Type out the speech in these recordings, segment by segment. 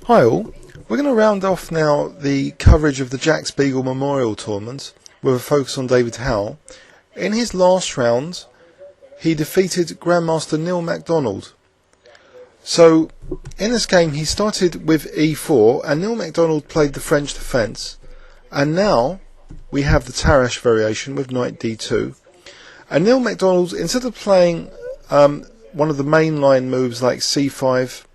Hi all, we're going to round off now the coverage of the Jack Spiegel Memorial Tournament with a focus on David Howell. In his last round he defeated Grandmaster McDonald. So in this game he started with e4 and McDonald played the French defence, and now we have the Tarrasch variation with knight d2, and McDonald, instead of playing one of the mainline moves like c5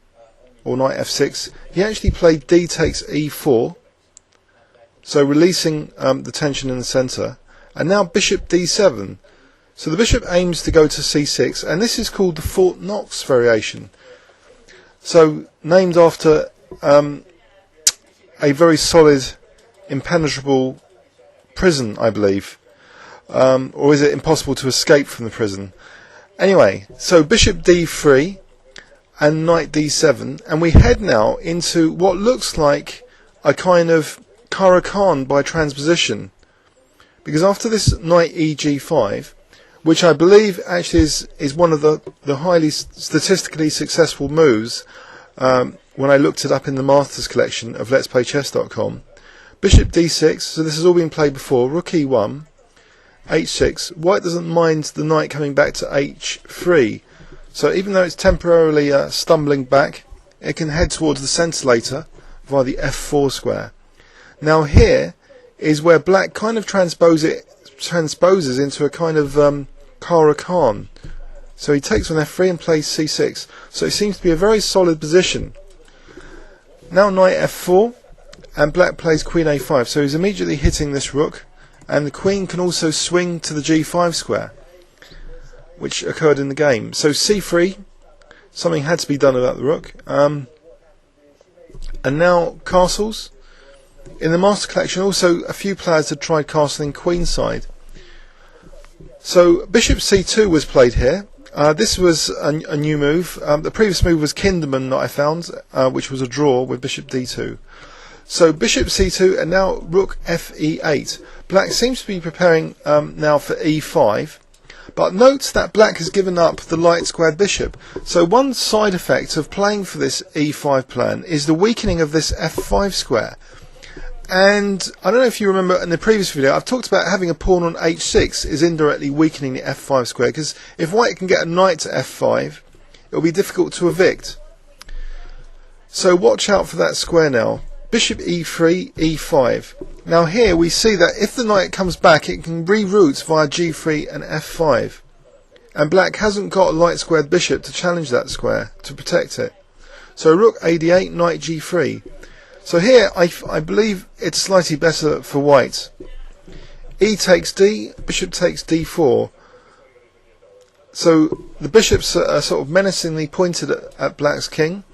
or knight f6, he actually played d takes e4, so releasing the tension in the centre, and now bishop d7. So the bishop aims to go to c6, and this is called the Fort Knox variation, so named after a very solid, impenetrable prison, I believe, or is it impossible to escape from the prison? Anyway, so bishop d3 and knight d7, and we head now into what looks like a kind of Tarrasch by transposition, because after this knight eg5, which I believe actually is one of the highly statistically successful moves when I looked it up in the Masters collection of letsplaychess.com, bishop d6, so this has all been played before, rook e1, h6, white doesn't mind the knight coming back to h3, so even though it's temporarily stumbling back, it can head towards the centre later via the f4 square. Now here is where black kind of transposes into a kind of Tarrasch. So he takes on f3 and plays c6, so it seems to be a very solid position. Now knight f4, and black plays queen a5, so he's immediately hitting this rook, and the queen can also swing to the g5 square, which occurred in the game. So c3, something had to be done about the rook. And now castles. In the Master Collection also a few players had tried castling queenside. So bishop c2 was played here. This was a new move. The previous move was Kinderman that I found, which was a draw with bishop d2. So bishop c2 and now rook fe8. Black seems to be preparing now for e5. But note that black has given up the light squared bishop. So one side effect of playing for this e5 plan is the weakening of this f5 square. And I don't know if you remember in the previous video, I've talked about having a pawn on h6 is indirectly weakening the f5 square, because if white can get a knight to f5, it will be difficult to evict. So watch out for that square now. Bishop e3, e5. Now here we see that if the knight comes back, it can reroute via g3 and f5. And black hasn't got a light squared bishop to challenge that square, to protect it. So rook ad8, knight g3. So here I believe it's slightly better for white. E takes d, bishop takes d4. So the bishops are sort of menacingly pointed at black's king.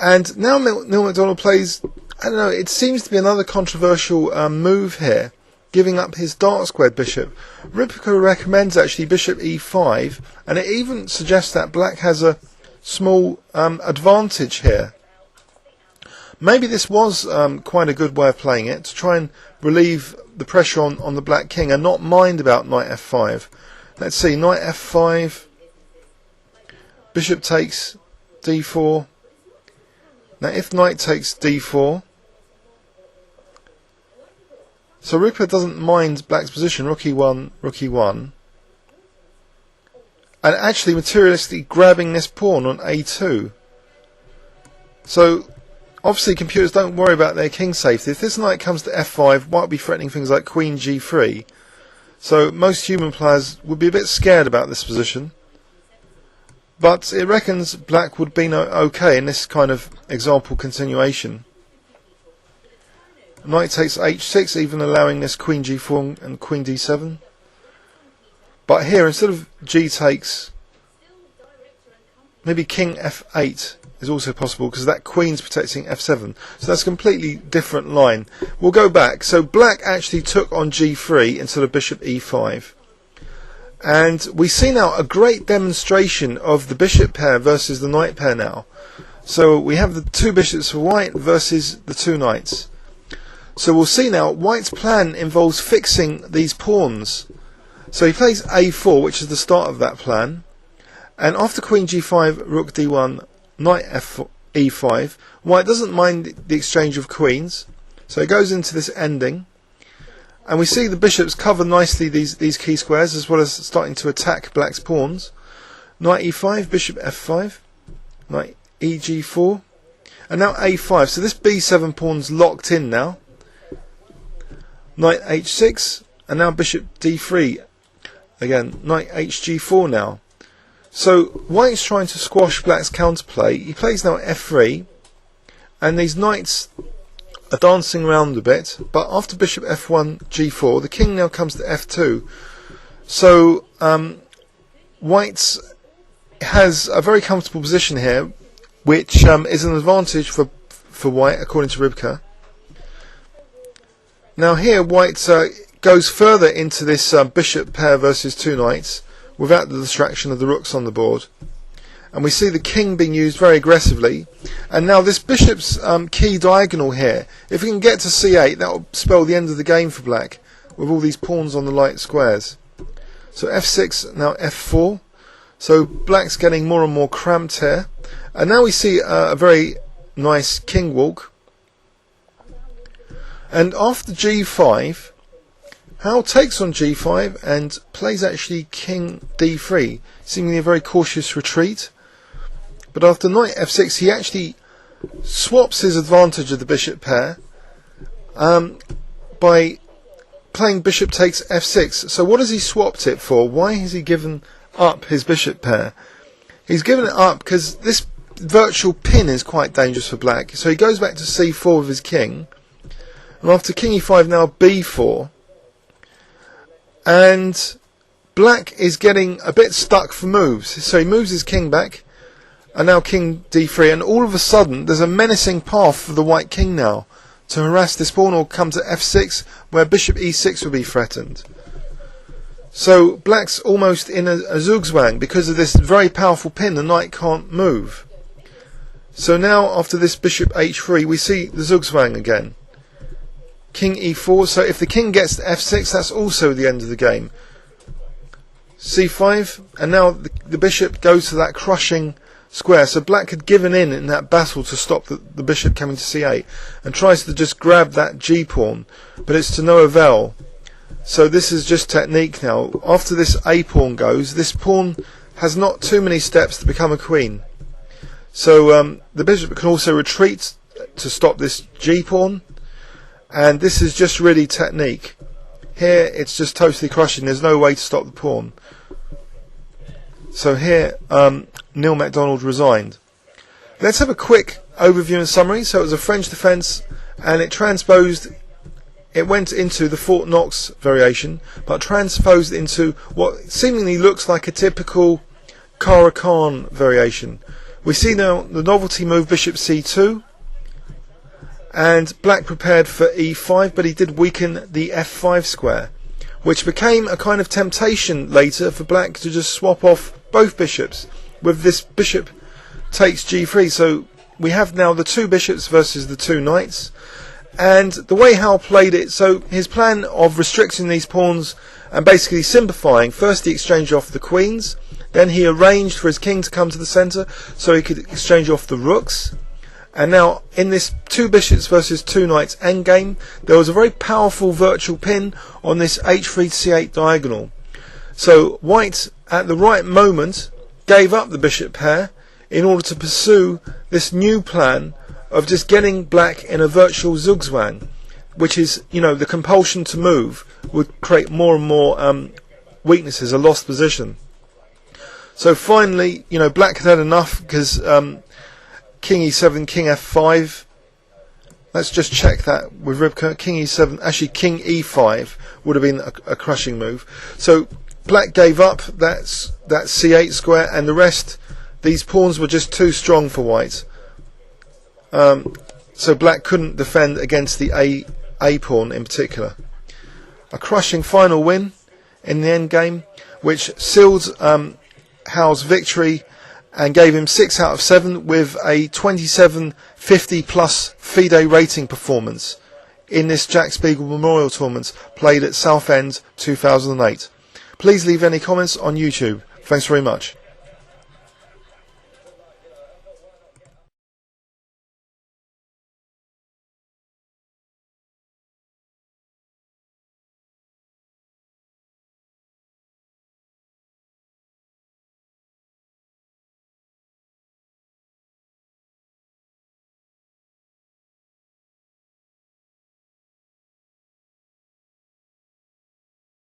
And now McDonald plays, I don't know, it seems to be another controversial move here, giving up his dark squared bishop. Ripka recommends actually bishop e5, and it even suggests that black has a small advantage here. Maybe this was quite a good way of playing it, to try and relieve the pressure on the black king and not mind about knight f5. Let's see, knight f5, bishop takes d4. Now if knight takes d4, so Ripper doesn't mind black's position, rook e1, rook e1, and actually materialistically grabbing this pawn on a2. So obviously computers don't worry about their king safety. If this knight comes to f5, white will be threatening things like queen g3. So most human players would be a bit scared about this position. But it reckons black would be okay in this kind of example continuation. Knight takes h6, even allowing this queen g4 and queen d7. But here, instead of g takes, maybe king f8 is also possible, because that queen's protecting f7. So that's a completely different line. We'll go back. So black actually took on g3 instead of bishop e5. And we see now a great demonstration of the bishop pair versus the knight pair now. So we have the two bishops for white versus the two knights. So we'll see now, white's plan involves fixing these pawns. So he plays a4, which is the start of that plan. And after queen g5, rook d1, knight e5. White doesn't mind the exchange of queens, so it goes into this ending, and we see the bishops cover nicely these key squares, as well as starting to attack black's pawns. Knight e5, bishop f5, knight eg4, and now a5. So this b7 pawn's locked in now. Knight h6, and now bishop d3. Again, knight hg4 now. So white's trying to squash black's counterplay. He plays now f3, and these knights are dancing around a bit, but after bishop f1 g4, the king now comes to f2. So white has a very comfortable position here, which is an advantage for white, according to Ribka. Now here white goes further into this bishop pair versus two knights without the distraction of the rooks on the board, and we see the king being used very aggressively. And now this bishop's key diagonal here, if we can get to c8, that will spell the end of the game for black, with all these pawns on the light squares. So f6, now f4. So black's getting more and more cramped here, and now we see a very nice king walk. And after g5, Howell takes on g5 and plays actually king d3, seemingly a very cautious retreat. But after knight f6, he actually swaps his advantage of the bishop pair by playing bishop takes f6. So what has he swapped it for? Why has he given up his bishop pair? He's given it up because this virtual pin is quite dangerous for black. So he goes back to c4 with his king, and after king e5, now b4, and black is getting a bit stuck for moves. So he moves his king back, and now king d3, and all of a sudden there's a menacing path for the white king now to harass this pawn or come to f6, where bishop e6 will be threatened. So black's almost in a zugzwang because of this very powerful pin. The knight can't move. So now after this bishop h3, we see the zugzwang again. King e4, so if the king gets to f6, that's also the end of the game. c5, and now the bishop goes to that crushing square. So black had given in that battle to stop the bishop coming to c8, and tries to just grab that g pawn, but it's to no avail. So this is just technique now. After this a pawn goes, this pawn has not too many steps to become a queen. So the bishop can also retreat to stop this g pawn, and this is just really technique. Here it's just totally crushing. There's no way to stop the pawn. So here Neil McDonald resigned. Let's have a quick overview and summary. So it was a French defence, and it went into the Fort Knox variation, but transposed into what seemingly looks like a typical Caro-Kann variation. We see now the novelty move bishop c2, and black prepared for e5, but he did weaken the f5 square, which became a kind of temptation later for black to just swap off both bishops with this bishop takes g3. So we have now the two bishops versus the two knights. And the way Howell played it, so his plan of restricting these pawns and basically simplifying, first he exchanged off the queens, then he arranged for his king to come to the centre so he could exchange off the rooks. And now in this two bishops versus two knights endgame, there was a very powerful virtual pin on this h3 to c8 diagonal. So white at the right moment gave up the bishop pair in order to pursue this new plan of just getting black in a virtual zugzwang, which is, the compulsion to move would create more and more weaknesses, a lost position. So finally, black had had enough because king e7, king f5. Let's just check that with Ribka. King e7, actually king e5 would have been a crushing move. So black gave up that c8 square, and the rest, these pawns were just too strong for white. So black couldn't defend against the a pawn in particular. A crushing final win in the end game, which sealed Howell's victory and gave him 6 out of 7 with a 2750 plus FIDE rating performance in this Jack Spiegel Memorial Tournament played at Southend 2008. Please leave any comments on YouTube. Thanks very much.